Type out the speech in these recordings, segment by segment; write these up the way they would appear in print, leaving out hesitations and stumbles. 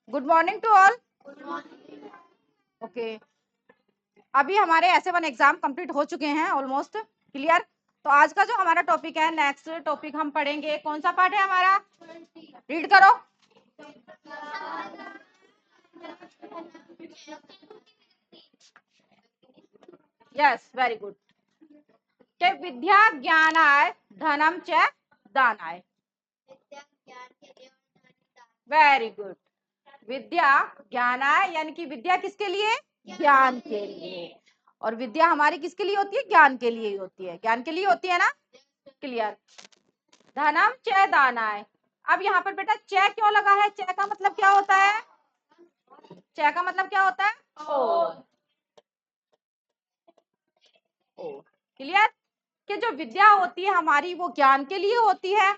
Good morning to all. Okay, अभी हमारे ऐसे 1 एग्जाम कंप्लीट हो चुके हैं ऑलमोस्ट क्लियर। तो आज का जो हमारा टॉपिक है, नेक्स्ट टॉपिक हम पढ़ेंगे, कौन सा पार्ट है हमारा? रीड करो। Yes, very good. के विद्या ज्ञानाय धनम च दानाय। Very good. विद्या ज्ञानाय यानी कि विद्या किसके लिए? ज्ञान के लिए। और विद्या हमारी किसके लिए होती है? ज्ञान के लिए ही होती है। ज्ञान के लिए होती है ना? क्लियर। धनम च दानाय। अब यहाँ पर बेटा च क्यों लगा है? च का मतलब क्या होता है? च का मतलब क्या होता है? ओ। क्लियर। कि जो विद्या होती है हमारी वो ज्ञान के लिए होती है,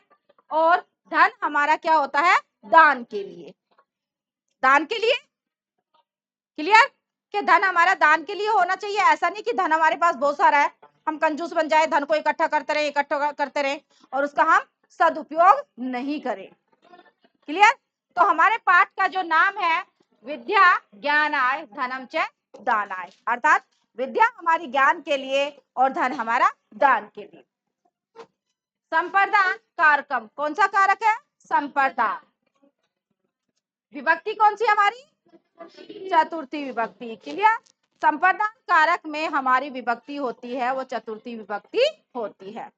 और धन हमारा क्या होता है? दान के लिए। दान के लिए। क्लियर। कि धन हमारा दान के लिए होना चाहिए। ऐसा नहीं कि धन हमारे पास बहुत सारा है, हम कंजूस बन जाए, धन को इकट्ठा करते रहे और उसका हम सदुपयोग नहीं करें। क्लियर। तो हमारे पाठ का जो नाम है विद्या ज्ञानाय धनम च दानाय, अर्थात विद्या हमारी ज्ञान के लिए और धन हमारा दान के लिए। संप्रदान कारकम, कौन सा कारक है? संप्रदान। विभक्ति कौन सी हमारी? चतुर्थी विभक्ति। क्लियर। संप्रदान कारक में हमारी विभक्ति होती है वो चतुर्थी विभक्ति होती है।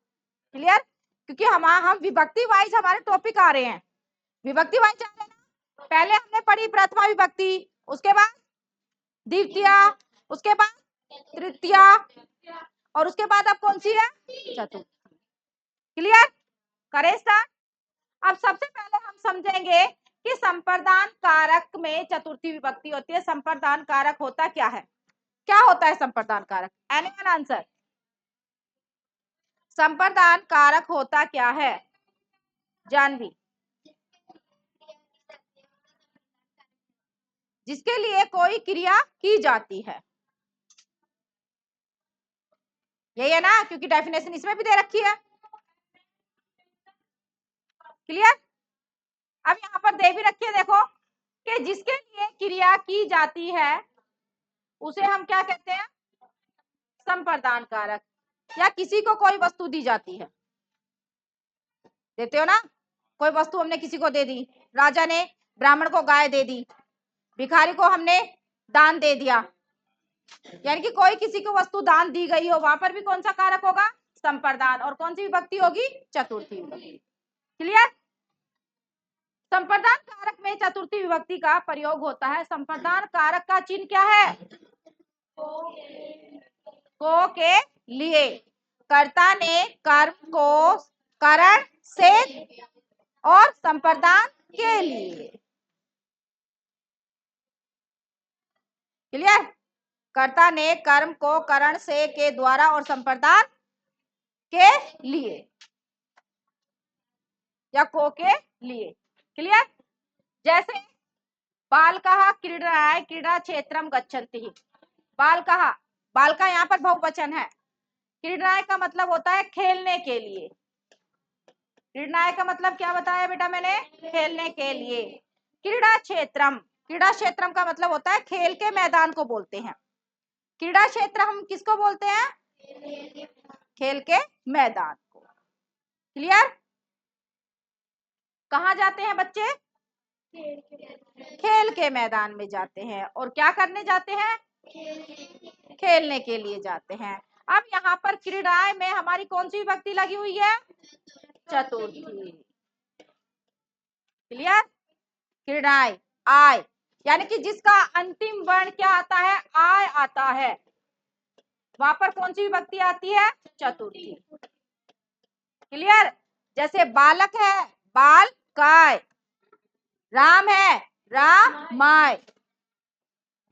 क्लियर। क्योंकि हम विभक्ति वाइज हमारे टॉपिक आ रहे हैं, विभक्ति वाइज आ रहे हैं ना। पहले हमने पढ़ी प्रथमा विभक्ति, उसके बाद द्वितीया, उसके बाद तृतीया, और उसके बाद अब कौन सी है? चतुर्थी। क्लियर। करें स्टार्ट। अब सबसे पहले हम समझेंगे कि संप्रदान कारक में चतुर्थी विभक्ति होती है। संप्रदान कारक होता क्या है? क्या होता है संप्रदान कारक? Anyone answer? संप्रदान कारक होता क्या है? जानवी। जिसके लिए कोई क्रिया की जाती है, यही है ना? क्योंकि डेफिनेशन इसमें भी दे रखी है। क्लियर। अब यहाँ पर दे भी रखी है, देखो कि जिसके लिए क्रिया की जाती है उसे हम क्या कहते हैं? संप्रदान कारक। या किसी को कोई वस्तु दी जाती है, देते हो ना? कोई वस्तु हमने किसी को दे दी, राजा ने ब्राह्मण को गाय दे दी, भिखारी को हमने दान दे दिया, यानी कि कोई किसी को वस्तु दान दी गई हो, वहां पर भी कौन सा कारक होगा? संप्रदान। और कौन सी विभक्ति होगी? चतुर्थी विभक्ति। क्लियर। संप्रदान कारक में चतुर्थी विभक्ति का प्रयोग होता है। संप्रदान कारक का चिन्ह क्या है? को के लिए। कर्ता ने कर्म को करण से और संप्रदान के लिए। क्लियर। कर्ता ने कर्म को करण से के द्वारा और संप्रदान के लिए, या को के लिए। क्लियर। जैसे बाल कहा क्रीडाय क्रीडा क्षेत्रम गच्छन्ति। बाल कहा, बाल का यहाँ पर बहुवचन है। क्रीडाय का मतलब होता है खेलने के लिए। क्रीडाय का मतलब क्या बताया बेटा मैंने? खेलने के लिए। क्रीडा क्षेत्रम, क्रीडा क्षेत्रम का मतलब होता है खेल के मैदान को बोलते हैं। क्रीडा क्षेत्र हम किसको बोलते हैं? खेल के मैदान को। क्लियर। कहाँ जाते हैं बच्चे? खेल के मैदान में जाते हैं। और क्या करने जाते हैं? खेलने के लिए जाते हैं। अब यहाँ पर क्रीडाएं में हमारी कौन सी विभक्ति लगी हुई है? चतुर्थी। क्लियर। क्रीडाएं आय, यानी कि जिसका अंतिम वर्ण क्या आता है? आय आता है, वहां पर कौन सी विभक्ति आती है? चतुर्थी। क्लियर। जैसे बालक है बाल काय, राम है रामाय,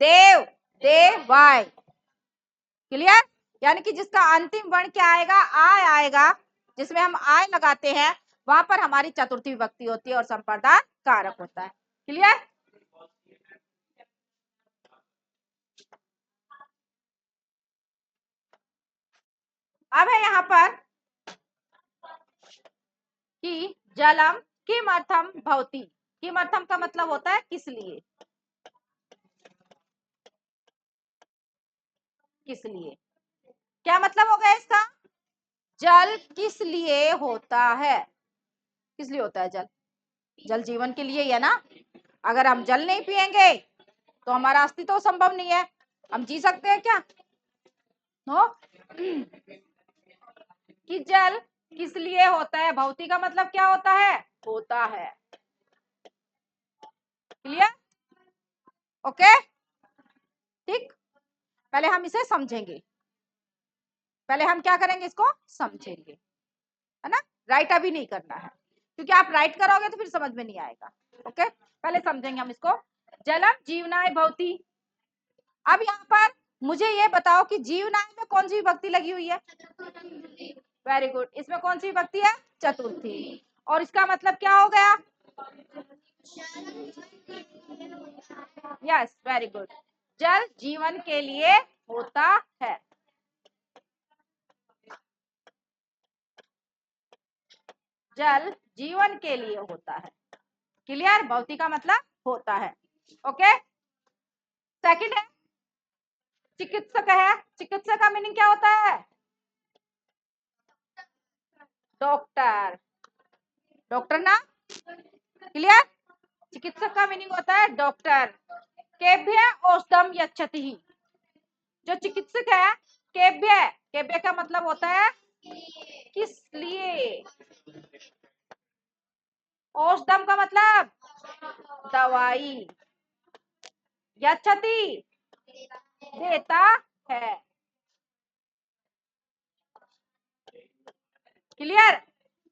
देव देवाय। क्लियर। यानी कि जिसका अंतिम वर्ण क्या आएगा? आय आएगा, जिसमें हम आय लगाते हैं वहां पर हमारी चतुर्थी विभक्ति होती है और संप्रदान कारक होता है। क्लियर। अब है यहाँ पर कि जलम किमर्थम भवति। किमर्थम का मतलब होता है किस लिए, किस लिए। क्या मतलब हो गया इसका, जल किस लिए होता है, किस लिए होता है जल, जल जीवन के लिए ही है ना। अगर हम जल नहीं पिएंगे तो हमारा अस्तित्व संभव नहीं है, हम जी सकते हैं क्या, नो। कि जल किस लिए होता है, भौतिक का मतलब क्या होता है, होता है। क्लियर, ओके, ठीक। पहले हम इसे समझेंगे, पहले हम क्या करेंगे, इसको समझेंगे, है ना। राइट अभी नहीं करना है, क्योंकि आप राइट करोगे तो फिर समझ में नहीं आएगा। ओके, पहले समझेंगे हम इसको। जलम जीवनाय भवति। अब यहाँ पर मुझे ये बताओ कि जीवनाय में कौन सी विभक्ति लगी हुई है, वेरी गुड, इसमें कौन सी विभक्ति है, चतुर्थी। और इसका मतलब क्या हो गया, यस वेरी गुड, जल जीवन के लिए होता है। जल जीवन के लिए होता है। क्लियर, भौतिक का मतलब होता है। ओके, सेकंड है चिकित्सक है। चिकित्सक का मीनिंग क्या होता है, डॉक्टर, डॉक्टर ना। क्लियर, चिकित्सक का मीनिंग होता है डॉक्टर। केभ्य औषधम यच्छति, जो चिकित्सक है, केभ्य, केभ्य का मतलब होता है किस लिए, औषधम का मतलब दवाई, यच्छति देता है। क्लियर,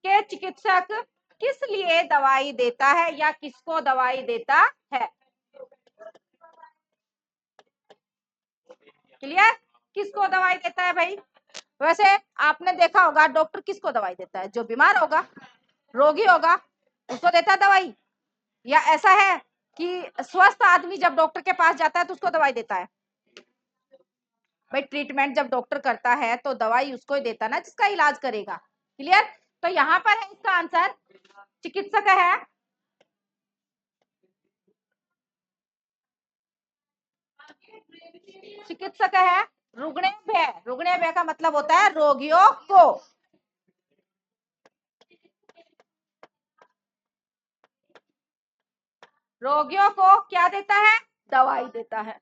के चिकित्सक किस लिए दवाई देता है या किसको दवाई देता है। क्लियर, किसको दवाई देता है भाई, वैसे आपने देखा होगा डॉक्टर किसको दवाई देता है, जो बीमार होगा, रोगी होगा, उसको देता है दवाई। या ऐसा है कि स्वस्थ आदमी जब डॉक्टर के पास जाता है तो उसको दवाई देता है। भाई ट्रीटमेंट जब डॉक्टर करता है तो दवाई उसको ही देता है ना जिसका इलाज करेगा। क्लियर, तो यहाँ पर है इसका आंसर चिकित्सक है। चिकित्सक है रुग्णेभ्य, रुग्णेभ्य का मतलब होता है रोगियों को। रोगियों को क्या देता है, दवाई देता है,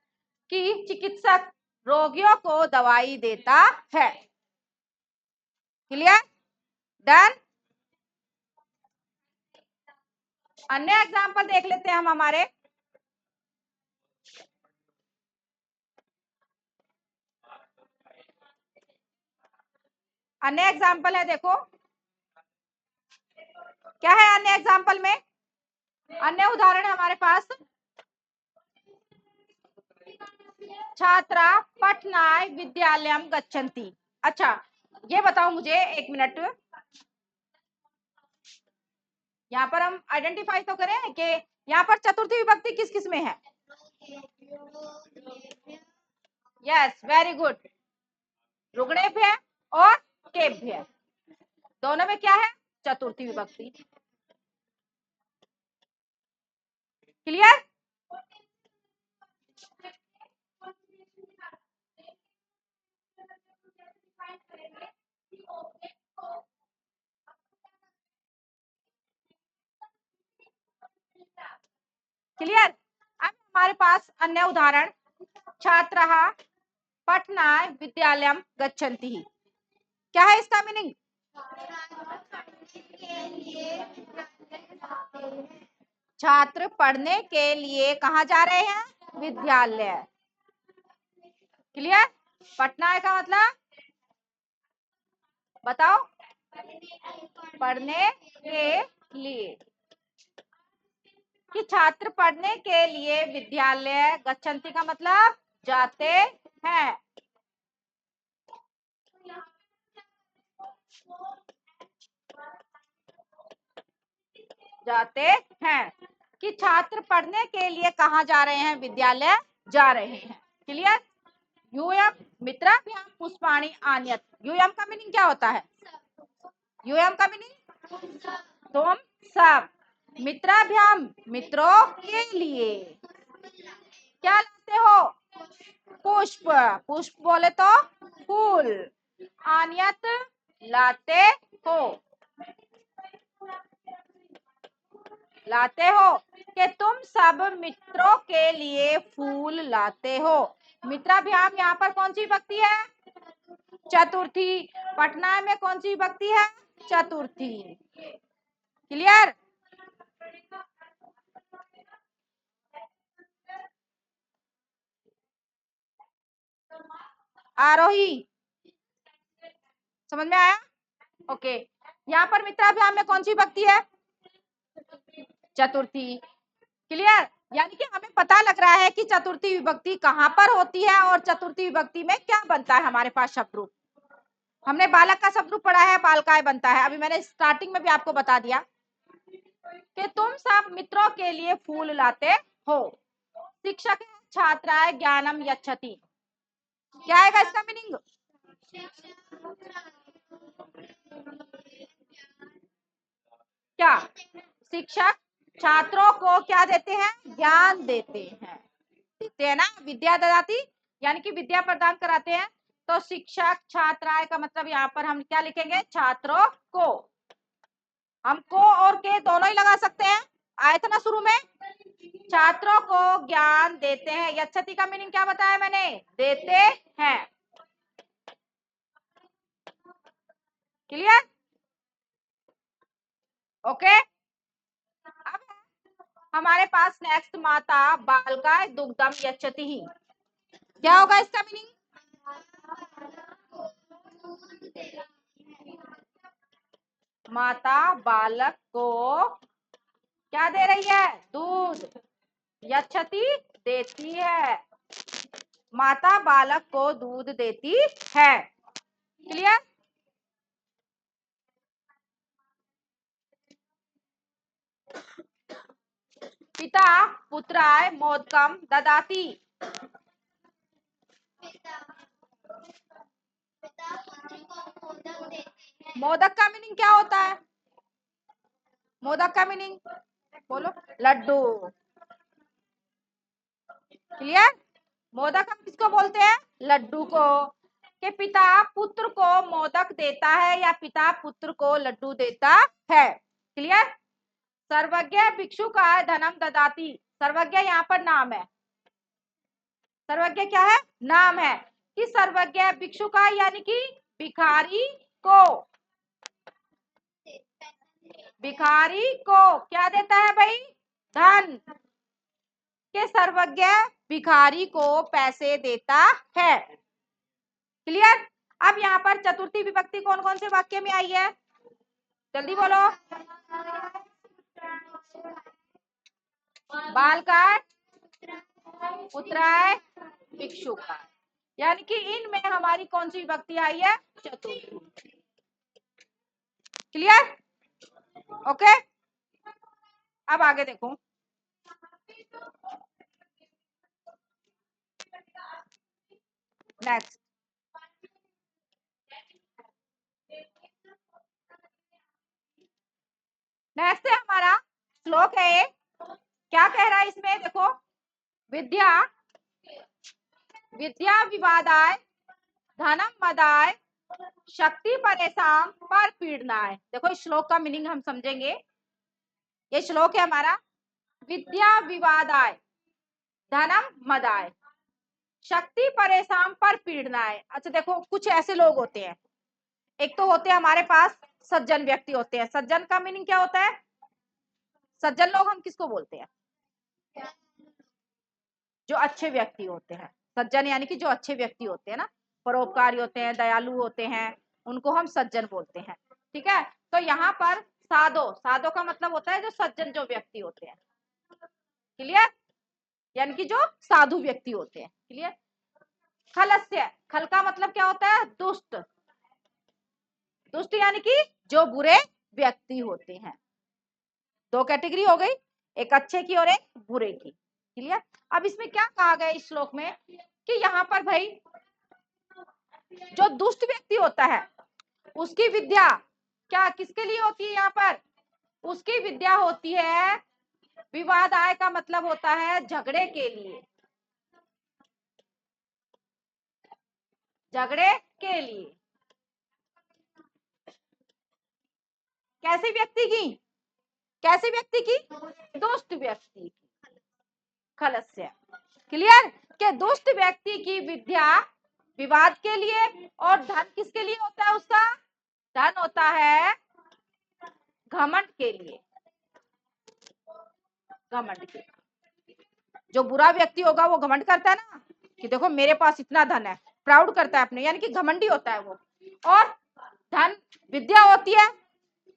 कि चिकित्सक रोगियों को दवाई देता है। Clear, done. अन्य एग्जांपल देख लेते हैं हम हमारे। अन्य एग्जांपल है, देखो क्या है अन्य एग्जांपल में, अन्य उदाहरण है हमारे पास। छात्रा पठनाय विद्यालयम गच्छन्ति। अच्छा ये बताओ मुझे, एक मिनट, यहाँ पर हम आइडेंटिफाई तो करें कि यहाँ पर चतुर्थी विभक्ति किस किस में है। यस वेरी गुड, रुग्णेभ्य और केभ्य, दोनों में क्या है, चतुर्थी विभक्ति। Clear, clear. अब हमारे पास अन्य उदाहरण, छात्रः पठनाय विद्यालयम गच्छन्ति। क्या है इसका मीनिंग, छात्र पढ़ने के लिए कहाँ जा रहे हैं, विद्यालय। क्लियर, पढ़ना का मतलब बताओ, पढ़ने के लिए, कि छात्र पढ़ने के लिए विद्यालय, गच्छन्ति का मतलब जाते हैं, जाते हैं, कि छात्र पढ़ने के लिए कहाँ जा रहे हैं, विद्यालय जा रहे हैं। क्लियर, यूयम मित्राभ्याम पुष्पाणि आनयत, यूयम का मीनिंग क्या होता है, यूयम का मीनिंग तुम सब, मित्राभ्याम मित्रों के लिए क्या लाते हो? पुष्प। पुष्प बोले तो फूल। आनियत लाते हो, लाते हो कि तुम सब मित्रों के लिए फूल लाते हो। मित्राभ्याम यहाँ पर कौन सी विभक्ति है? चतुर्थी। पटना में कौन सी विभक्ति है? चतुर्थी। क्लियर? आरोही समझ में आया? ओके। यहाँ पर मित्राभ्याम में कौन सी विभक्ति है? चतुर्थी। क्लियर? यानी कि हमें पता लग रहा है कि चतुर्थी विभक्ति कहाँ पर होती है और चतुर्थी विभक्ति में क्या बनता है हमारे पास शब्द रूप। हमने बालक का शब्द रूप पढ़ा है, बालकाय बनता है। अभी मैंने स्टार्टिंग में भी आपको बता दिया कि तुम सब मित्रों के लिए फूल लाते हो। शिक्षक है छात्राय ज्ञानम यच्छति। क्या आएगा इसका मीनिंग? क्या? शिक्षक छात्रों को क्या देते हैं? ज्ञान देते हैं। देते हैं ना, विद्या ददाति यानी कि विद्या प्रदान कराते हैं। तो शिक्षक छात्राय का मतलब यहाँ पर हम क्या लिखेंगे? छात्रों को। हम को और के दोनों ही लगा सकते हैं। आए थे ना शुरू में, छात्रों को ज्ञान देते हैं। यच्छति का मीनिंग क्या बताया मैंने? देते हैं। क्लियर? ओके। अब हमारे पास नेक्स्ट माता बालकाय दुग्धम यच्छति ही। क्या होगा इसका मीनिंग? माता बालक को क्या दे रही है? दूध। यच्छति देती है। माता बालक को दूध देती है। क्लियर? पिता पुत्राय मोदकम ददाति। मोदक का मीनिंग क्या होता है? मोदक का मीनिंग बोलो। लड्डू। क्लियर? मोदक हम किसको बोलते हैं? लड्डू को। कि पिता पुत्र को मोदक देता है या पिता पुत्र को लड्डू देता है। क्लियर? सर्वज्ञ भिक्षु का धनम ददाति। सर्वज्ञ यहाँ पर नाम है। सर्वज्ञ क्या है? नाम है। कि सर्वज्ञ भिक्षु का यानी कि भिखारी को, भिखारी को क्या देता है भाई? धन। के सर्वज्ञ भिखारी को पैसे देता है। क्लियर? अब यहाँ पर चतुर्थी विभक्ति कौन कौन से वाक्य में आई है? जल्दी बोलो। बालकाय पुत्राय भिक्षुकाय। यानी कि इनमें हमारी कौन सी विभक्ति आई है? चतुर्थी। क्लियर? ओके। अब आगे देखो। नेक्स्ट नेक्स्ट है हमारा श्लोक है एक। क्या कह रहा है इसमें? देखो, विद्या विद्या विवादाय धनम मदाय शक्ति परेशान पर पीड़नाय। देखो इस श्लोक का मीनिंग हम समझेंगे। ये श्लोक है हमारा, विद्या विवादाय धनम मदाय शक्ति परेशान पर पीड़नाय। अच्छा देखो, कुछ ऐसे लोग होते हैं, एक तो होते हैं हमारे पास सज्जन व्यक्ति होते हैं। सज्जन का मीनिंग क्या होता है? सज्जन लोग हम किसको बोलते हैं? जो अच्छे व्यक्ति होते हैं। सज्जन यानी कि जो अच्छे व्यक्ति होते हैं ना, परोपकारी होते हैं, दयालु होते हैं, उनको हम सज्जन बोलते हैं। ठीक है? तो यहाँ पर साधो, साधो का मतलब होता है जो सज्जन जो व्यक्ति होते हैं। क्लियर? यानी कि जो साधु व्यक्ति होते हैं। क्लियर? खलस्य, खल का मतलब क्या होता है? दुष्ट। दुष्ट यानी कि जो बुरे व्यक्ति होते हैं। दो कैटेगरी हो गई, एक अच्छे की और एक बुरे की। क्लियर? अब इसमें क्या कहा गया इस श्लोक में कि यहाँ पर भाई जो दुष्ट व्यक्ति होता है उसकी विद्या क्या किसके लिए होती है? यहाँ पर उसकी विद्या होती है। विवाद आय का मतलब होता है झगड़े के लिए, झगड़े के लिए। कैसे व्यक्ति की, कैसे व्यक्ति की, दुष्ट व्यक्ति की। खलस्य, क्लियर, कि दुष्ट व्यक्ति की विद्या विवाद के लिए, और धन किसके लिए होता है उसका, धन होता है घमंड के लिए, घमंड के। जो बुरा व्यक्ति होगा वो घमंड करता है ना, कि देखो मेरे पास इतना धन है, प्राउड करता है अपने, यानी कि घमंडी होता है वो। और धन विद्या होती है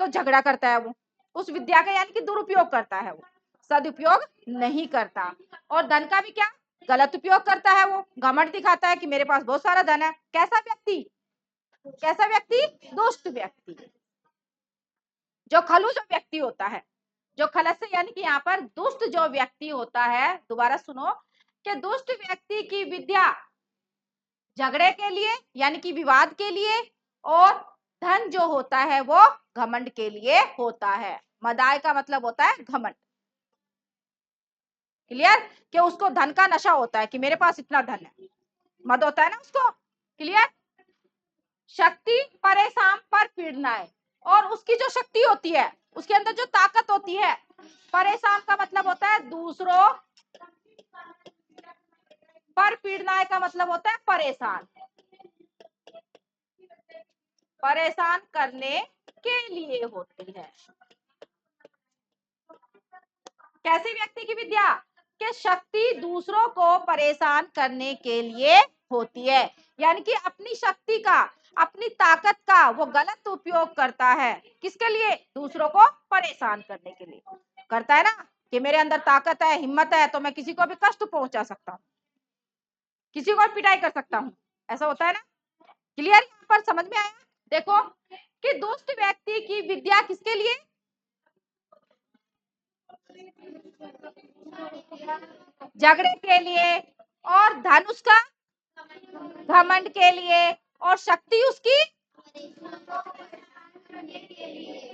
तो झगड़ा करता है वो, उस विद्या का यानी कि दुरुपयोग करता है वो, सदुपयोग नहीं करता। और धन का भी क्या, गलत उपयोग करता है वो, घमंड दिखाता है कि मेरे पास बहुत सारा धन है। कैसा व्यक्ति, कैसा व्यक्ति, दुष्ट व्यक्ति। जो खलुस व्यक्ति होता है, जो खलस यानी कि यहाँ पर दुष्ट जो व्यक्ति होता है, दोबारा सुनो, कि दुष्ट व्यक्ति की विद्या झगड़े के लिए यानी कि विवाद के लिए, और धन जो होता है वो घमंड के लिए होता है। मदाय का मतलब होता है घमंड। क्लियर, कि उसको धन का नशा होता है कि मेरे पास इतना धन है, मद होता है ना उसको। क्लियर। शक्ति परेशान पर पीड़ना है, और उसकी जो शक्ति होती है, उसके अंदर जो ताकत होती है, परेशान का मतलब होता है दूसरों पर, पीड़ना का मतलब होता है परेशान, परेशान करने के लिए होती है। कैसी व्यक्ति की विद्या, कि शक्ति दूसरों को परेशान करने के लिए होती है, यानी कि अपनी शक्ति का, अपनी ताकत का वो गलत उपयोग करता है, किसके लिए, दूसरों को परेशान करने के लिए करता है ना, कि मेरे अंदर ताकत है, हिम्मत है, तो मैं किसी को भी कष्ट पहुंचा सकता हूँ, किसी को पिटाई कर सकता हूँ, ऐसा होता है ना। क्लियर, यहाँ पर समझ में आया। देखो कि दुष्ट व्यक्ति की विद्या किसके लिए, झगड़े के लिए, और धन उसका घमंड के लिए, और शक्ति उसकी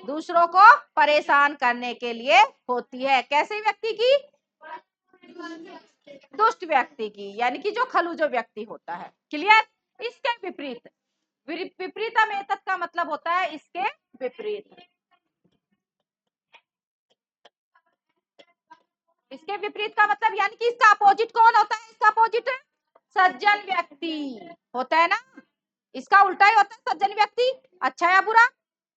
दूसरों को परेशान करने के लिए होती है। कैसे व्यक्ति की, दुष्ट व्यक्ति की, यानी कि जो खलूजो व्यक्ति होता है। क्लियर। इसके विपरीत, विपरीतम एतत् का मतलब होता है इसके विपरीत, इसके विपरीत का मतलब यानी कि इसका अपोजिट कौन होता है, इसका अपोजिट सज्जन व्यक्ति होता है ना, इसका उल्टा ही होता है सज्जन व्यक्ति, अच्छा या बुरा।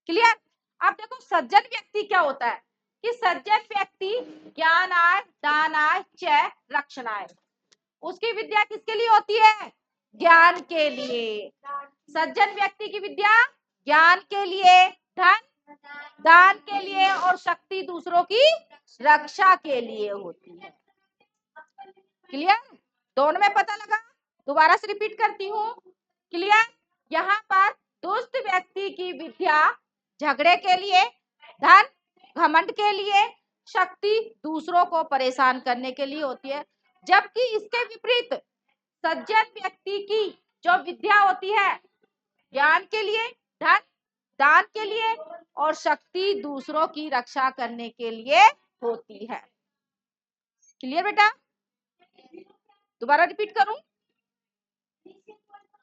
क्लियर। अब देखो सज्जन व्यक्ति क्या होता है, कि सज्जन व्यक्ति ज्ञान आय, दान आय, च रक्षण आय, उसकी विद्या किसके लिए होती है, ज्ञान के लिए। सज्जन व्यक्ति की विद्या ज्ञान के लिए, धन दान के लिए, और शक्ति दूसरों की रक्षा के लिए होती है। क्लियर, दोनों में पता लगा। दोबारा से रिपीट करती हूँ। क्लियर, यहाँ पर दुष्ट व्यक्ति की विद्या झगड़े के लिए, धन घमंड के लिए, शक्ति दूसरों को परेशान करने के लिए होती है। जबकि इसके विपरीत सज्जन व्यक्ति की जो विद्या होती है ज्ञान के लिए, धन दान के लिए, और शक्ति दूसरों की रक्षा करने के लिए होती है। क्लियर बेटा, दोबारा रिपीट करूं,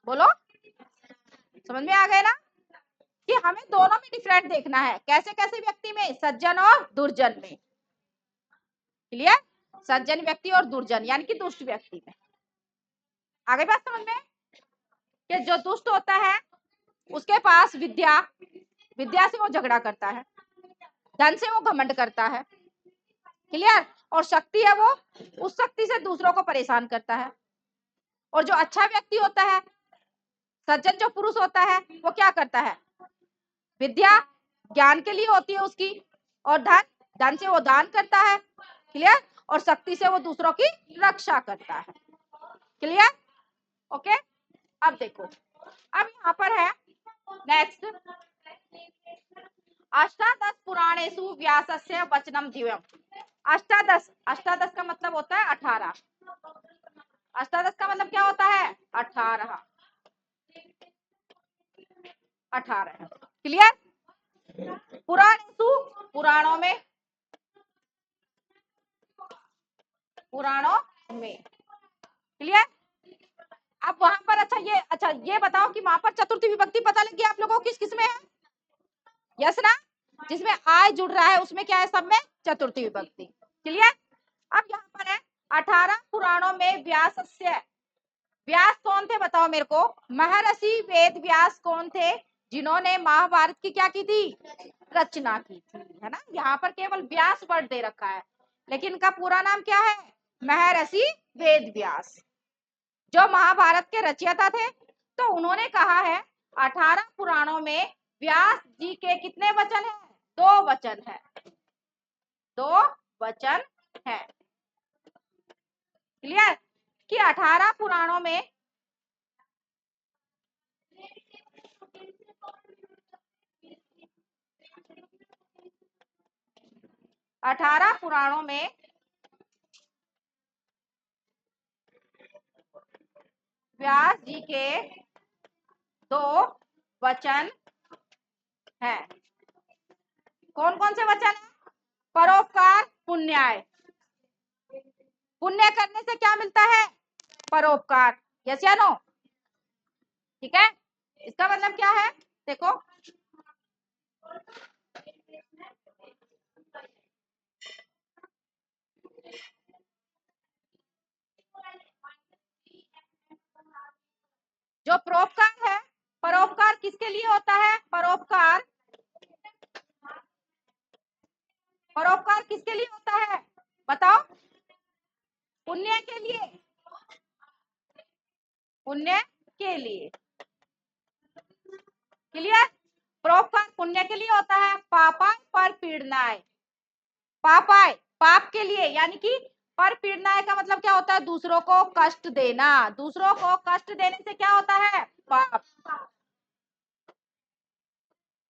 बोलो, समझ में आ गए ना, कि हमें दोनों में डिफरेंट देखना है, कैसे कैसे व्यक्ति में, सज्जन और दुर्जन में। क्लियर, सज्जन व्यक्ति और दुर्जन यानी कि दुष्ट व्यक्ति में। आगे बात समझ में, कि जो दुष्ट होता है उसके पास विद्या, विद्या से वो झगड़ा करता है, धन से वो घमंड करता है। क्लियर, और शक्ति है वो उस शक्ति से दूसरों को परेशान करता है। और जो अच्छा व्यक्ति होता है, सज्जन जो पुरुष होता है, वो क्या करता है, विद्या ज्ञान के लिए होती है उसकी, और धन, धन से वो दान करता है। क्लियर, और शक्ति से वो दूसरों की रक्षा करता है। Clear, okay. अब देखो, अब यहाँ पर है नेक्स्ट, अष्टादश पुराणेषु व्यासस्य वचनम दिव्यम। अष्टादश, अष्टादश का मतलब होता है 18, अष्टादश का मतलब क्या होता है, 18, 18। क्लियर, पुराणेषु पुराणों में, पुराणों में। क्लियर। अब वहां पर अच्छा ये बताओ कि वहां पर चतुर्थी विभक्ति पता लग गया आप लोगों को किस किस में है? यस ना। जिसमें आय जुड़ रहा है उसमें क्या है, सब में चतुर्थी विभक्ति। क्लियर। अब यहाँ पर है 18 पुराणों में व्यासस्य। व्यास कौन थे बताओ मेरे को? महर्षि वेद व्यास कौन थे? जिन्होंने महाभारत की क्या की थी? रचना की थी, है ना। यहाँ पर केवल व्यास वर्ड दे रखा है, लेकिन इनका पूरा नाम क्या है? महर्षि वेद व्यास, जो महाभारत के रचयिता थे। तो उन्होंने कहा है 18 पुराणों में व्यास जी के कितने वचन हैं? 2 वचन है, 2 वचन है। क्लियर। कि 18 पुराणों में 18 पुराणों में व्यास जी के 2 वचन है। कौन कौन से वचन है? परोपकार, पुण्याय। पुण्य करने से क्या मिलता है? परोपकार। यस या नो? ठीक है। इसका मतलब क्या है? देखो, जो परोपकार है, परोपकार किसके लिए होता है? परोपकार, परोपकार किसके लिए होता है बताओ? पुण्य के लिए, पुण्य के लिए। क्लियर। परोपकार पुण्य के लिए होता है। पापाय पर पीड़नाय, पापाय पाप के लिए, यानी कि पर पीड़नाय का मतलब क्या होता है? दूसरों को कष्ट देना। दूसरों को कष्ट देने से क्या होता है? पाप।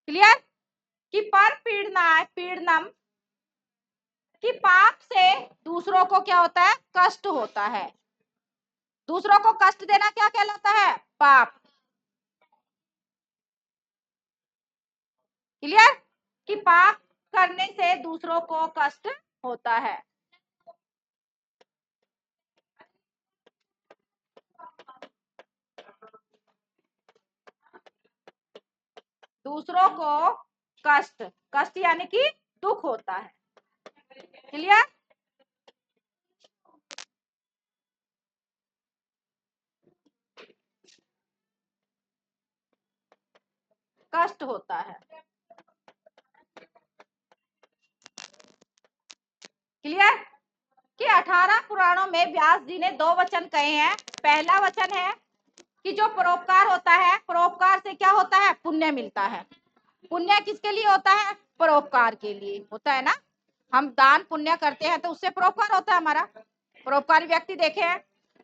क्लियर। कि पर पीड़नाय, पीड़नम, कि पाप से दूसरों को क्या होता है? कष्ट होता है। दूसरों को कष्ट देना क्या कहलाता है? पाप। क्लियर। कि पाप करने से दूसरों को कष्ट होता है। दूसरों को कष्ट, कष्ट यानी कि दुख होता है। क्लियर। कष्ट होता है। क्लियर। कि 18 पुराणों में व्यास जी ने 2 वचन कहे हैं। पहला वचन है कि जो परोपकार होता है, परोपकार से क्या होता है? पुण्य मिलता है। पुण्य किसके लिए होता है? परोपकार के लिए होता है ना। हम दान पुण्य करते हैं तो उससे परोपकार होता है हमारा। परोपकारी व्यक्ति देखे हैं,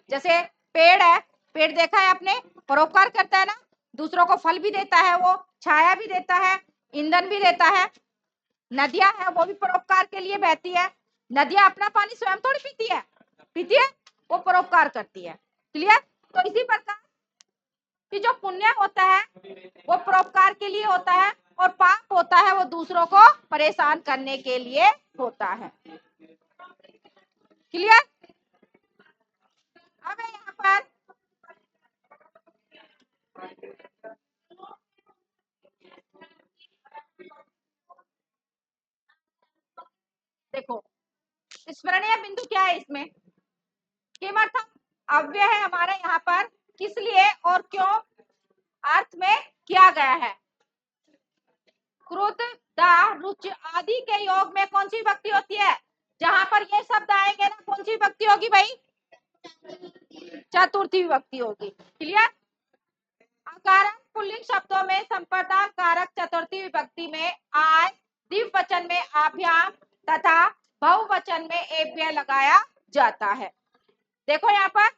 जैसे पेड़ है, पेड़ देखा है आपने, परोपकार करता है ना। दूसरों को फल भी देता है, वो छाया भी देता है, ईंधन भी देता है। नदियां है, वो भी परोपकार के लिए बहती है। नदियां अपना पानी स्वयं थोड़ी पीती है, पीती है, वो परोपकार करती है। क्लियर। तो इसी प्रकार कि जो पुण्य होता है वो परोपकार के लिए होता है, और पाप होता है वो दूसरों को परेशान करने के लिए होता है। क्लियर। अब है यहाँ पर देखो, स्मरणीय बिंदु क्या है इसमें? किमर्थम अव्यय है हमारे यहाँ पर, किस लिए और क्यों अर्थ में किया गया है? क्रोध, दा, रुच आदि के योग में कौन सी विभक्ति होती है? जहां पर ये शब्द आएंगे ना, कौन सी विभक्ति होगी भाई? चतुर्थी विभक्ति होगी। क्लियर। अकारक पुल्लिंग शब्दों में संप्रदान कारक चतुर्थी विभक्ति में आय, द्विवचन में आभ्याम तथा बहुवचन में एभ्य लगाया जाता है। देखो यहाँ पर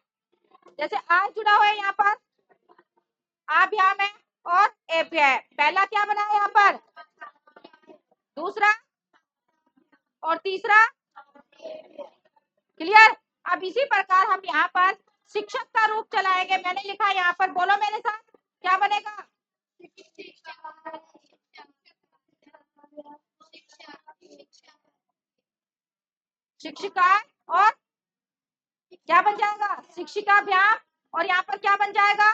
जैसे आय जुड़ा हुआ है, यहाँ पर आभ्याम है और एभ्य है। पहला क्या बना है यहाँ पर? दूसरा और तीसरा। क्लियर। अब इसी प्रकार हम यहाँ पर शिक्षक का रूप चलाएंगे। मैंने लिखा यहाँ पर, बोलो मेरे साथ, क्या बनेगा? शिक्षिका और क्या बन जाएगा? शिक्षिकाभ्याम, और यहाँ पर क्या बन जाएगा?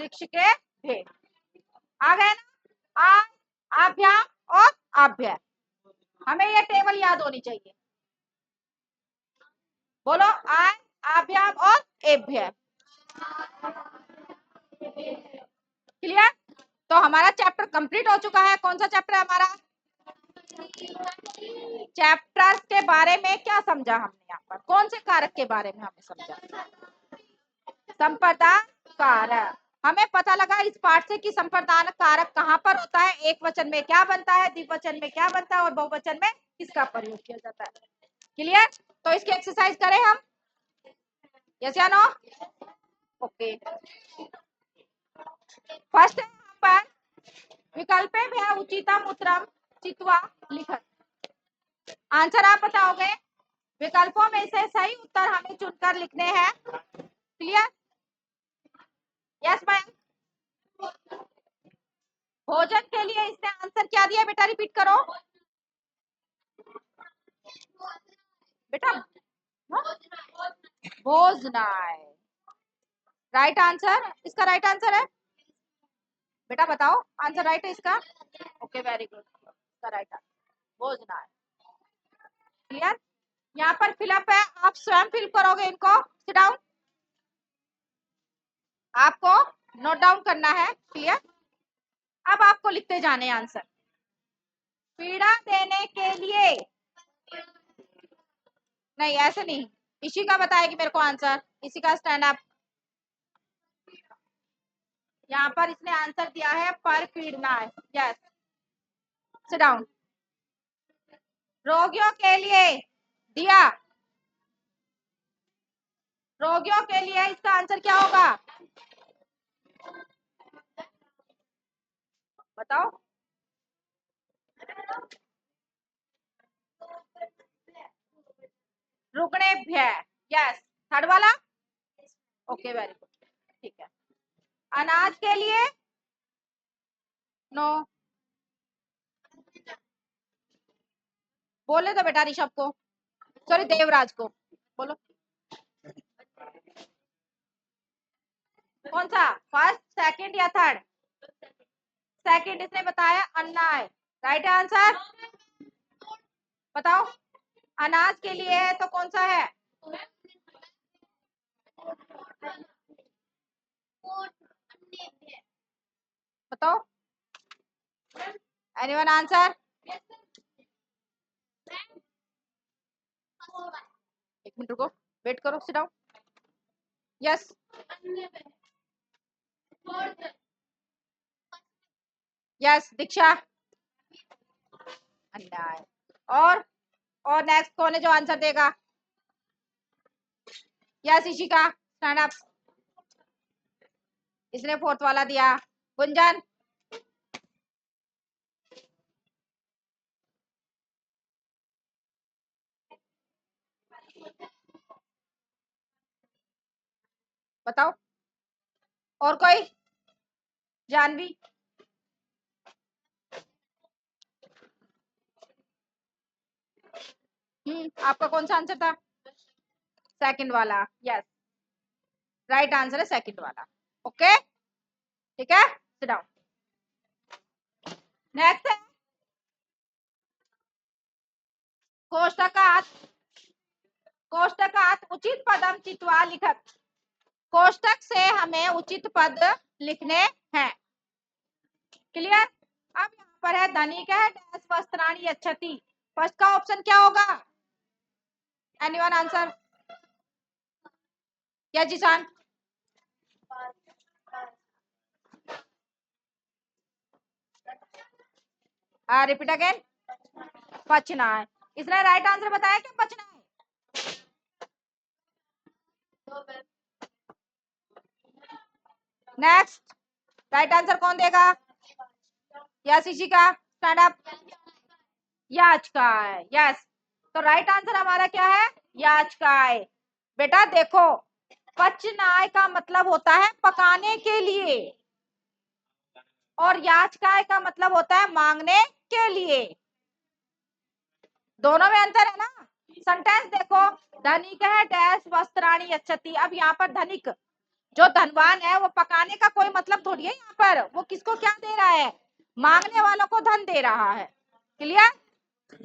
शिक्षके भे। आ गए ना? आ, आभ्याम और आभ्यय। हमें ये टेबल याद होनी चाहिए। बोलो, आय, आभ्याम और एभ्य। क्लियर? तो हमारा चैप्टर कंप्लीट हो चुका है। कौन सा चैप्टर है हमारा? चैप्टर के बारे में क्या समझा हमने? यहाँ पर कौन से कारक के बारे में हमने समझा? संप्रदान कारक। हमें पता लगा इस पाठ से कि संप्रदान कारक कहाँ पर होता है, एक वचन में क्या बनता है, द्विवचन में क्या बनता है, और बहुवचन में किसका प्रयोग किया जाता है। क्लियर? तो इसकी एक्सरसाइज करें हम? यस या नो? ओके। फर्स्ट है यहाँ पर विकल्पे भ्य उचितम उत्तरम चित्वा लिखत। आंसर आप बताओगे। विकल्पों में से सही उत्तर हमें चुनकर लिखने हैं। क्लियर? Yes ma'am. भोजन के लिए इसने आंसर क्या दिया बेटा? रिपीट करो बेटा। भोजनाय। राइट आंसर, इसका राइट आंसर है बेटा, बताओ आंसर राइट है इसका? ओके, वेरी गुड, इसका राइट आंसर भोजनाय। क्लियर? यहाँ पर फिलअप है, आप स्वयं फिल करोगे इनको। सिट डाउन, आपको नोट डाउन करना है। क्लियर? अब आपको लिखते जाने आंसर। पीड़ा देने के लिए, नहीं ऐसे नहीं, इसी का बताएगी मेरे को आंसर, इसी का स्टैंड अप। यहाँ पर इसने आंसर दिया है पर पीड़ना है। Yes, sit down. रोगियों के लिए दिया, रोगियों के लिए इसका आंसर क्या होगा? बताओ। रुग्णेभ्य। यस, थर्ड वाला। ओके, वेरी गुड, ठीक है। अनाज के लिए नो। बोले तो बेटा ऋषभ को, सॉरी देवराज को, बोलो कौन सा, फर्स्ट, सेकंड या थर्ड? सेकंड इसने बताया, अन्ना है राइट आंसर। बताओ, अनाज के लिए है तो कौन सा है? बताओ, एनीवन आंसर? एक मिनट रुको, वेट करो, सिट डाउन। यस, यस दीक्षा, अन्याय। और नेक्स्ट कौन है जो आंसर देगा? Yes Ishika, stand up. इसने फोर्थ वाला दिया। गुंजन, बताओ। और कोई? जानवी, आपका कौन सा आंसर था? सेकंड वाला। यस, राइट आंसर है सेकंड वाला। ओके, ठीक है, सिट डाउन। नेक्स्ट है कोष्टकात, कोष्टकात उचित पदम चित्वा लिखत। कोष्टक से हमें उचित पद लिखने हैं। क्लियर? अब यहाँ पर है धनिक है डैश वस्त्राणी यच्छति। फर्स्ट का ऑप्शन क्या होगा? Anyone answer? क्या जिसान? Repeat again. पचना है। इसने राइट आंसर बताया कि पचना है? नेक्स्ट, राइट आंसर कौन देगा? Yes Ishika, stand up. याचकाय। यस, तो राइट आंसर हमारा क्या है? याचकाय। बेटा देखो, पचनाय का मतलब होता है पकाने के लिए, और याचकाय का मतलब होता है मांगने के लिए। दोनों में अंतर है ना। सेंटेंस देखो, धनिक है डैश वस्त्राणी यच्छति। अब यहाँ पर धनिक जो धनवान है वो पकाने का कोई मतलब थोड़ी है, यहाँ पर वो किसको क्या दे रहा है, मांगने वालों को धन दे रहा है। क्लियर,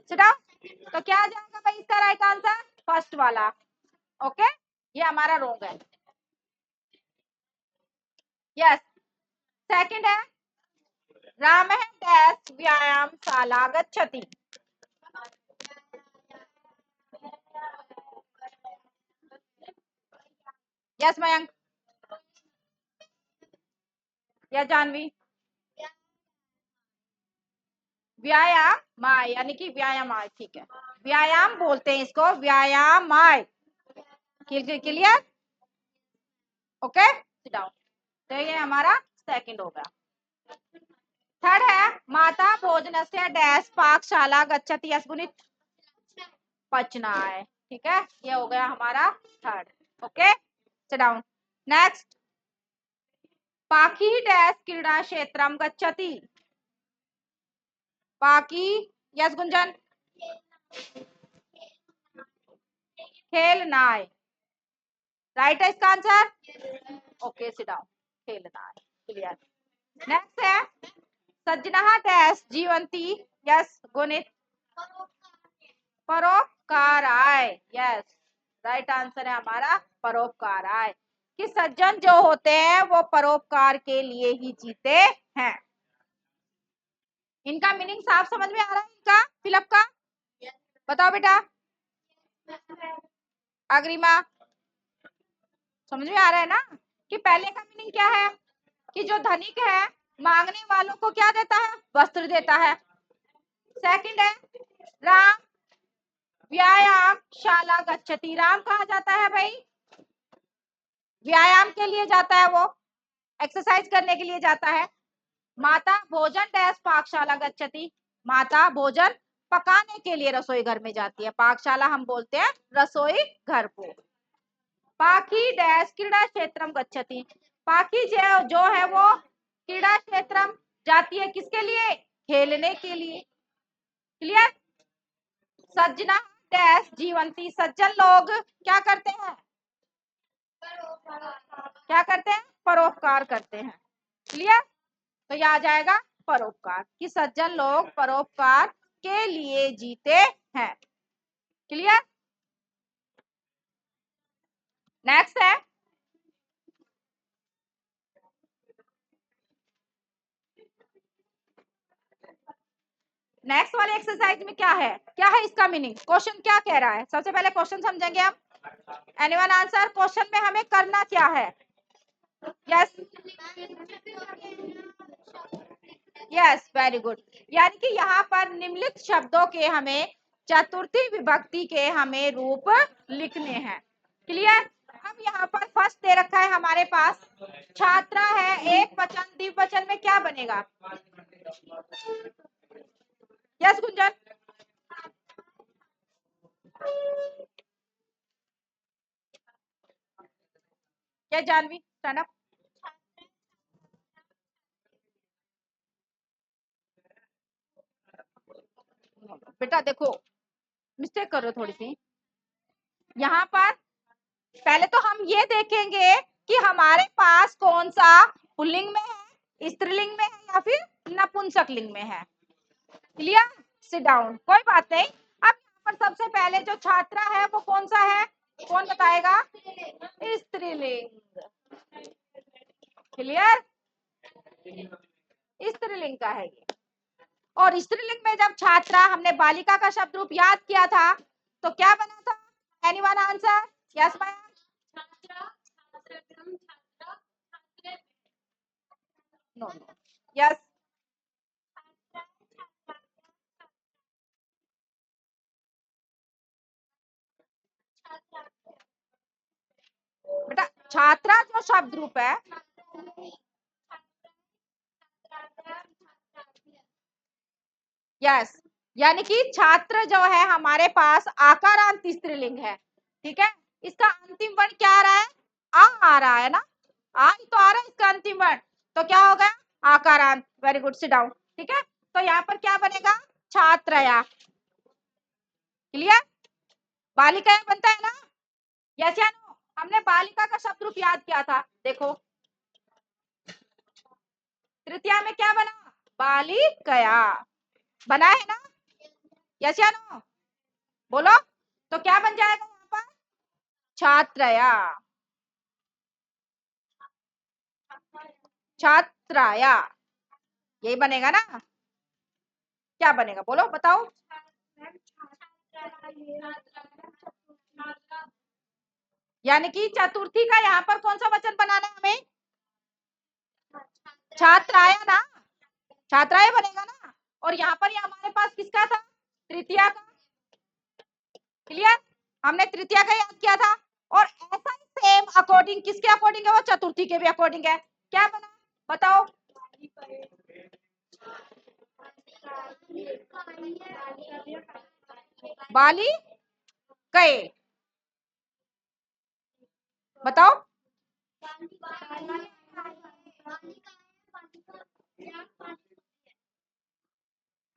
सिटा। तो क्या आ जाएगा भाई इसका राइट आंसर, फर्स्ट वाला। ओके, ये हमारा रोंग है। यस, सेकंड है, राम है डैश व्यायाम शाला गच्छति। यस मयंक, या जानवी, व्यायाम माय यानी कि व्यायाम आय, ठीक है, व्यायाम बोलते हैं इसको, व्यायाम आय। Clear, okay, sit down. तो ये हमारा सेकंड हो गया। थर्ड है, माता भोजनस्य डैश पाकशाला गच्छति। यस गुणित, पचना है, ठीक है, ये हो गया हमारा third. Okay, sit down. Next, पाकी डैश क्रीडा क्षेत्रम गच्छति। पाकी, यस गुंजन, खेलना है, राइट है इसका आंसर। ओके, सिट डाउन, खेलना है, क्लियर। नेक्स्ट है, सज्जना डैश जीवंती। यस गुणित, परोपकाराय। यस, राइट आंसर है हमारा परोपकाराय, कि सज्जन जो होते हैं वो परोपकार के लिए ही जीते हैं। इनका मीनिंग साफ समझ में आ रहा है, इनका फिलअप का, बताओ बेटा। अग्रिमा, समझ में आ रहा है ना, कि पहले का मीनिंग क्या है, कि जो धनिक है मांगने वालों को क्या देता है, वस्त्र देता है। सेकंड है, राम व्यायाम शाला गच्छति। राम कहाँ जाता है भाई, व्यायाम के लिए जाता है, वो एक्सरसाइज करने के लिए जाता है। माता भोजन डैश पाकशाला गच्छति। माता भोजन पकाने के लिए रसोई घर में जाती है, पाकशाला हम बोलते हैं रसोई घर को। पाकी डैश क्रीड़ा क्षेत्रम गच्छति। पाकी जो है वो क्रीड़ा क्षेत्रम जाती है, किसके लिए, खेलने के लिए। क्लियर। सज्जना डैश जीवंती। सज्जन लोग क्या करते हैं, क्या करते हैं, परोपकार करते हैं। क्लियर, तो यह आ जाएगा परोपकार, कि सज्जन लोग परोपकार के लिए जीते हैं। क्लियर। नेक्स्ट है, नेक्स्ट वाले एक्सरसाइज में क्या है इसका मीनिंग, क्वेश्चन क्या कह रहा है, सबसे पहले क्वेश्चन समझेंगे हम। एनीवन आंसर, क्वेश्चन में हमें करना क्या है। Yes, yes, very good. यानी कि यहाँ पर निम्नलिखित शब्दों के हमें चतुर्थी विभक्ति के हमें रूप लिखने हैं। क्लियर। अब यहाँ पर फर्स्ट दे रखा है हमारे पास, छात्रा है एक वचन, द्विवचन में क्या बनेगा। यस गुंजन, क्या जानवी, स्टैंड अप। बेटा देखो, मिस्टेक कर रहे हो थोड़ी सी यहाँ पर। पहले तो हम ये देखेंगे कि हमारे पास कौन सा पुल्लिंग में है, स्त्रीलिंग में है, या फिर नपुंसक लिंग में है। क्लियर, सिट डाउन, कोई बात नहीं। अब यहाँ पर सबसे पहले जो छात्रा है वो कौन सा है, कौन बताएगा, स्त्रीलिंग। क्लियर, स्त्रीलिंग का है ये। और स्त्रीलिंग में जब छात्रा, हमने बालिका का शब्द रूप याद किया था, तो क्या बना था, एनीवन आंसर। यस माया, नो नो, यस, बेटा छात्रा जो शब्द रूप है, यस, यानी कि छात्र जो है हमारे पास आकारांत स्त्रीलिंग है। ठीक है, इसका अंतिम वर्ण क्या आ रहा है, आ रहा है ना, आ ही तो आ रहा है इसका अंतिम वर्ण, तो क्या हो गया, आकारांत। Very good, sit down. ठीक है, तो यहाँ पर क्या बनेगा, छात्रया। क्लियर? बालिका बनता है ना, यस या नो? हमने बालिका का शब्द रूप याद किया था, देखो तृतीया में क्या बना, बालिकया बना है ना, यस या नो? बोलो, तो क्या बन जाएगा यहाँ पर, छात्रया, छात्राया, यही बनेगा ना? क्या बनेगा बोलो, बताओ? यानी कि चतुर्थी का यहाँ पर कौन सा वचन बनाना है हमें, छात्राया ना, छात्राया बनेगा ना। और यहाँ पर ये हमारे पास किसका था, तृतीया का। क्लियर? हमने तृतीया का याद किया था, और ऐसा ही सेम अकॉर्डिंग किसके अकॉर्डिंग है, वो चतुर्थी के भी अकॉर्डिंग है। क्या बना बताओ? बाली कए, बताओ?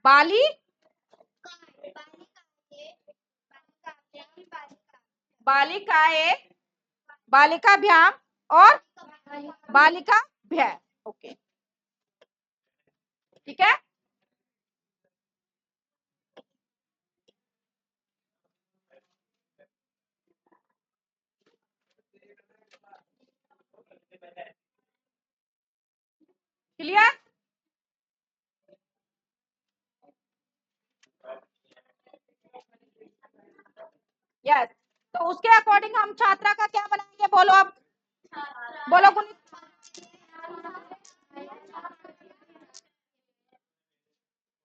बाली बालिकाए, बालिकाभ्याम और बालिका भ्य, ओके ठीक है। क्लियर? यस, तो उसके अकॉर्डिंग हम छात्रा का क्या बनाएंगे, बोलो अब, बोलो गुनीत?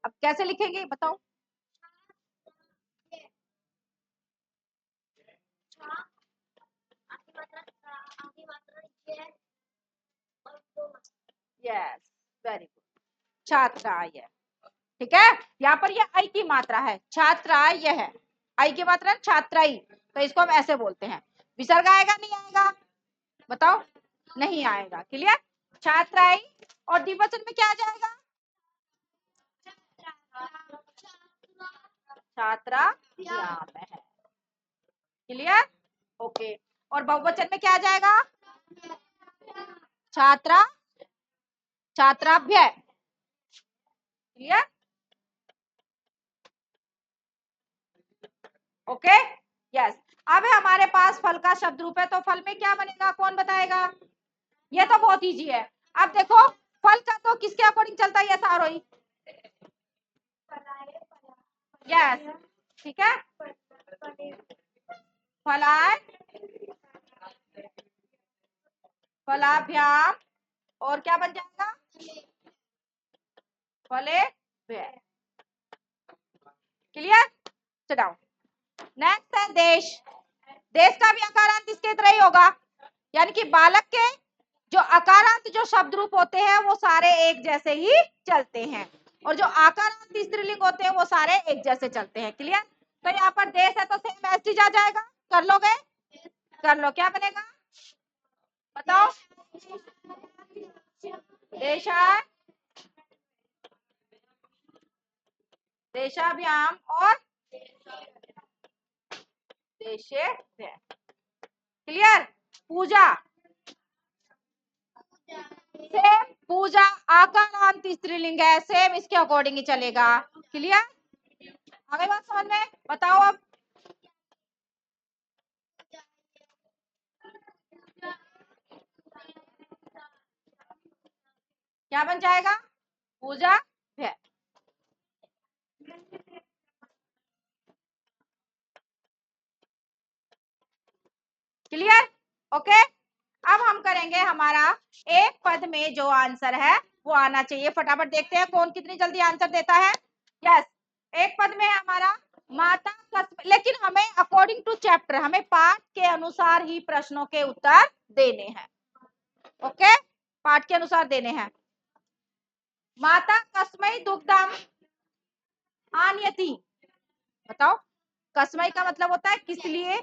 अब कैसे लिखेंगे बताओ? यस, वेरी गुड, छात्राय, ठीक है। यहाँ पर ये आई की मात्रा है, छात्राय है, आई की मात्रा छात्राई, तो इसको हम ऐसे बोलते हैं। विसर्ग आएगा नहीं आएगा, बताओ? नहीं आएगा। क्लियर? छात्राई, और द्विवचन में क्या आ जाएगा, छात्रा है। क्लियर? ओके, और बहुवचन में क्या आ जाएगा, छात्रा छात्राभ्य। क्लियर? Okay, yes. अब हमारे पास फल का शब्द रूप है, तो फल में क्या बनेगा, कौन बताएगा? ये तो बहुत इजी है। अब देखो, फल का तो किसके अकॉर्डिंग चलता है, यस आरोही, यस, ठीक है। फलाय, फलाभ्याम, और क्या बन जाएगा, फले भ्य। क्लियर? डाउन। नेक्स्ट है देश, देश का भी अकारांत इसके तरह ही होगा, यानी कि बालक के जो अकारांत जो शब्द रूप होते हैं वो सारे एक जैसे ही चलते हैं, और जो आकारांत स्त्रीलिंग होते हैं वो सारे एक जैसे चलते हैं। क्लियर? तो यहाँ पर देश है तो सेम एसटी जा जाएगा, कर लोगे, कर लो, क्या बनेगा बताओ? देशाय, देशाभ्याम और देशे। क्लियर? पूजा, सेम पूजा आकारांत स्त्रीलिंग है, सेम इसके अकॉर्डिंग ही चलेगा। क्लियर? आगे बात समझ में, बताओ अब? क्या बन जाएगा, पूजा भ्य। क्लियर? ओके, अब हम करेंगे हमारा एक पद में जो आंसर है वो आना चाहिए। फटाफट देखते हैं कौन कितनी जल्दी आंसर देता है। यस, एक पद में हमारा माता कसम, लेकिन हमें अकॉर्डिंग टू चैप्टर, हमें पाठ के अनुसार ही प्रश्नों के उत्तर देने हैं। ओके, पाठ के अनुसार देने हैं। माता कस्मै दुग्धम आनयति, बताओ? कस्मै का मतलब होता है किस लिए,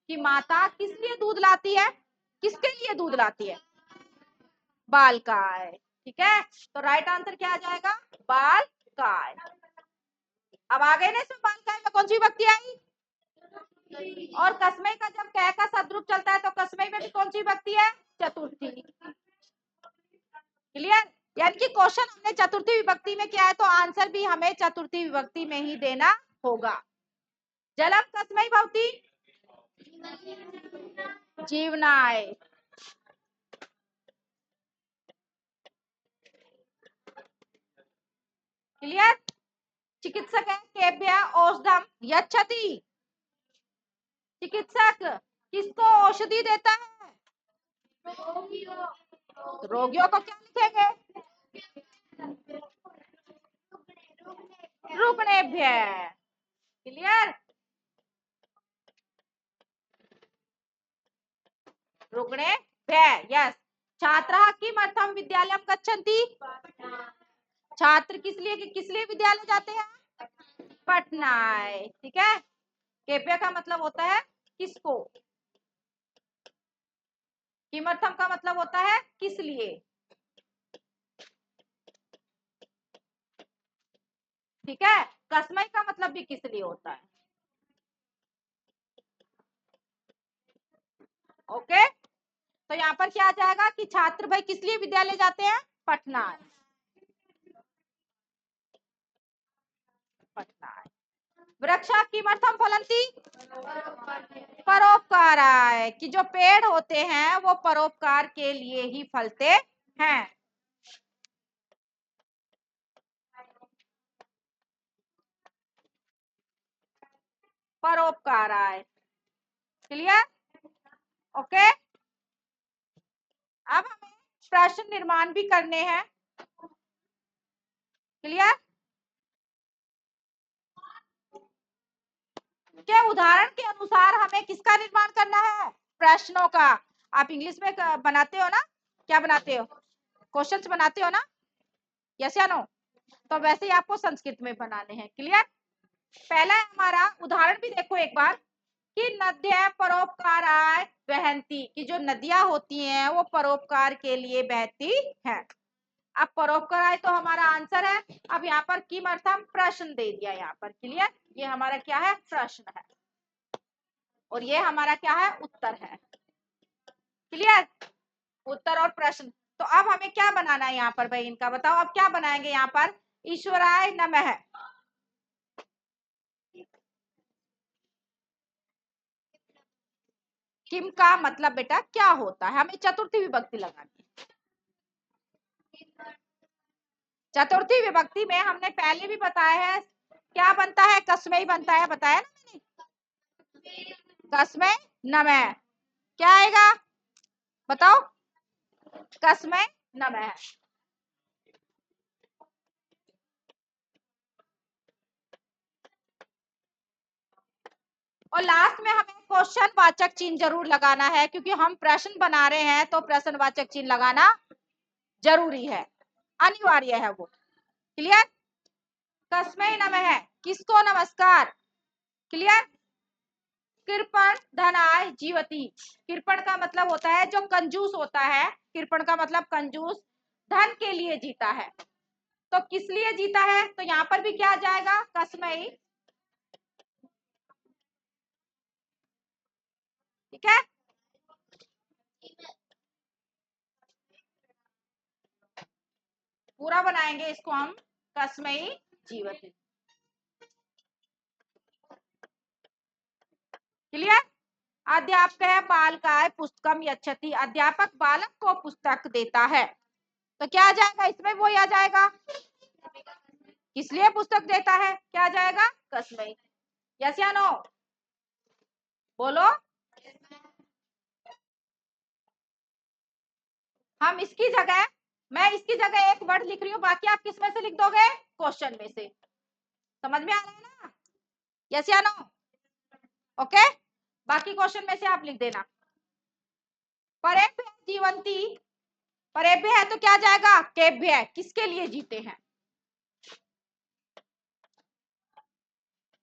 कि माता किस लिए दूध लाती है, किसके लिए दूध लाती है, बालकाय। ठीक है, तो राइट आंसर क्या आ जाएगा, बालकाय। अब आ गए ना इसमें बालकाय कौन सी विभक्ति आई? और कस्मई का जब कह का सदरूप चलता है तो कस्मई में भी कौन सी विभक्ति है? चतुर्थी। क्लियर? यानी कि क्वेश्चन हमने चतुर्थी विभक्ति में किया है तो आंसर भी हमें चतुर्थी विभक्ति में ही देना होगा। जलम कस्मई भवती जीवनाय। क्लियर? चिकित्सक है केभ्य औषधम यच्छति। चिकित्सक किसको औषधि देता है? रोगियों को क्या लिखेंगे? रुग्णेभ्य। क्लियर? रुग्णेभ्य। यस। छात्राः किमर्थं विद्यालयं गच्छन्ति? छात्र किस लिए विद्यालय जाते हैं? पठनाय। ठीक है। केभ्य का मतलब होता है किसको, किमर्थम का मतलब होता है किस लिए। ठीक है। कस्मई का मतलब भी किस लिए होता है। ओके। तो यहाँ पर क्या आ जाएगा कि छात्र भाई किस लिए विद्यालय जाते हैं? पठनाय। पठनाय। वृक्षा किमर्थम फलन्ति? परोपकाराय। कि जो पेड़ होते हैं वो परोपकार के लिए ही फलते हैं। परोपकाराय। क्लियर? ओके। अब हमें प्रश्न निर्माण भी करने हैं। क्लियर? क्या उदाहरण के अनुसार हमें किसका निर्माण करना है? प्रश्नों का। आप इंग्लिश में बनाते हो ना, क्या बनाते हो? क्वेश्चंस बनाते हो ना, यस या नो? तो वैसे ही आपको संस्कृत में बनाने हैं। क्लियर? पहला है हमारा उदाहरण भी देखो एक बार कि नद्य परोपकाराय बहंती। कि जो नदियां होती हैं वो परोपकार के लिए बहती हैं। अब परोपकाराय तो हमारा आंसर है। अब यहाँ पर किमर्थम प्रश्न दे दिया यहाँ पर। क्लियर? ये हमारा क्या है? प्रश्न है और ये हमारा क्या है? उत्तर है। क्लियर? उत्तर और प्रश्न। तो अब हमें क्या बनाना है यहाँ पर भाई, इनका बताओ। अब क्या बनाएंगे यहाँ पर? ईश्वराय नमः। किम का मतलब बेटा क्या होता है? हमें चतुर्थी विभक्ति लगानी है। चतुर्थी विभक्ति में हमने पहले भी बताया है क्या बनता है? कस्मई बनता है, बताया ना मैंने। कस्मई नमः। क्या आएगा बताओ? कस्मई नमः। और लास्ट में हमें क्वेश्चन वाचक चिन्ह जरूर लगाना है क्योंकि हम प्रश्न बना रहे हैं तो प्रश्नवाचक चिन्ह लगाना जरूरी है, अनिवार्य है वो। क्लियर? कस्मै नमः। किसको नमस्कार? क्लियर? कृपण धनाय जीवती। कृपण का मतलब होता है जो कंजूस होता है। कृपण का मतलब कंजूस, धन के लिए जीता है। तो किस लिए जीता है? तो यहाँ पर भी क्या आ जाएगा? कस्मै। ठीक है। पूरा बनाएंगे इसको हम कस्मै जीवती। क्लियर? अध्यापक बालकाय पुस्तकम यच्छति। अध्यापक बालक को पुस्तक देता है। तो क्या आ जाएगा इसमें? वो आ जाएगा किस लिए पुस्तक देता है? क्या आ जाएगा? कस्मै। यस या नो? बोलो। हम इसकी जगह, मैं इसकी जगह एक वर्ड लिख रही हूँ, बाकी आप किस में से लिख दोगे? क्वेश्चन में से। समझ में आ रहा है ना? यस या नो? ओके। बाकी क्वेश्चन में से आप लिख देना। परेभ्य जीवंती। परेभ्य है तो क्या जाएगा? केभ्य। किसके लिए जीते हैं?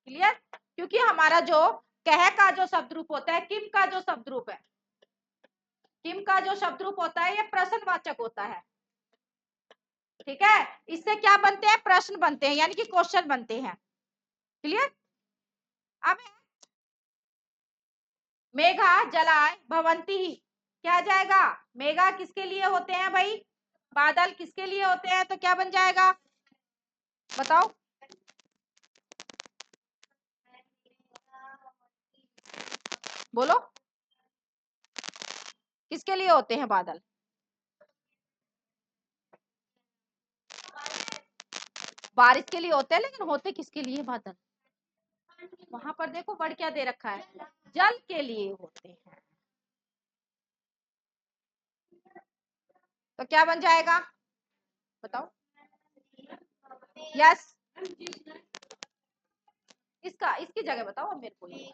क्लियर? क्योंकि हमारा जो कह का जो शब्द रूप होता है, किम का जो शब्द रूप है, किम का जो शब्द रूप होता है ये प्रश्नवाचक होता है। ठीक है। इससे क्या बनते हैं? प्रश्न बनते हैं, यानी कि क्वेश्चन बनते हैं। क्लियर? अब मेघा जलाय भवंती, क्या जाएगा? मेघा किसके लिए होते हैं भाई? बादल किसके लिए होते हैं? तो क्या बन जाएगा? बताओ। बोलो, किसके लिए होते हैं बादल? बारिश के लिए होते हैं, लेकिन होते किसके लिए बादल? वहां पर देखो वर्ड क्या दे रखा है, जल के लिए होते हैं। तो क्या बन जाएगा? बताओ। यस, इसका इसकी जगह बताओ अब मेरे को ये।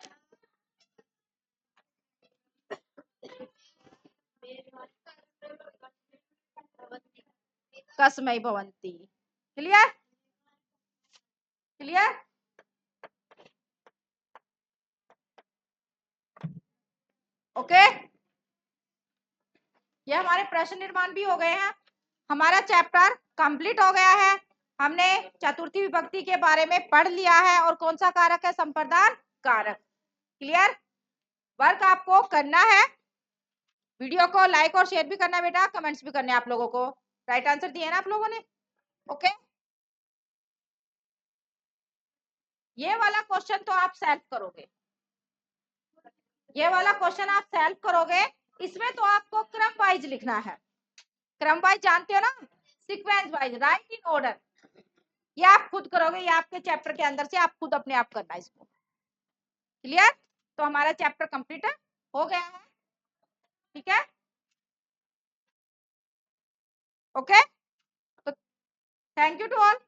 कस्मै भवंती। क्लियर? क्लियर? ओके, ये हमारे प्रश्न निर्माण भी हो गए हैं। हमारा चैप्टर कंप्लीट हो गया है। हमने चतुर्थी विभक्ति के बारे में पढ़ लिया है, और कौन सा कारक है? संप्रदान कारक। क्लियर? वर्क आपको करना है, वीडियो को लाइक और शेयर भी करना है बेटा, कमेंट्स भी करने हैं आप लोगों को। राइट आंसर दिए ना आप लोगों ने? ओके, ये वाला क्वेश्चन तो आप सॉल्व करोगे, ये वाला क्वेश्चन आप सॉल्व करोगे। इसमें तो आपको क्रम वाइज लिखना है, क्रम वाइज जानते हो ना, sequence wise, right in order. ये आप खुद करोगे, ये आपके चैप्टर के अंदर से आप खुद अपने आप करना है इसको। क्लियर? तो हमारा चैप्टर कंप्लीट हो गया है। ठीक है, ओके, तो थैंक यू टू ऑल।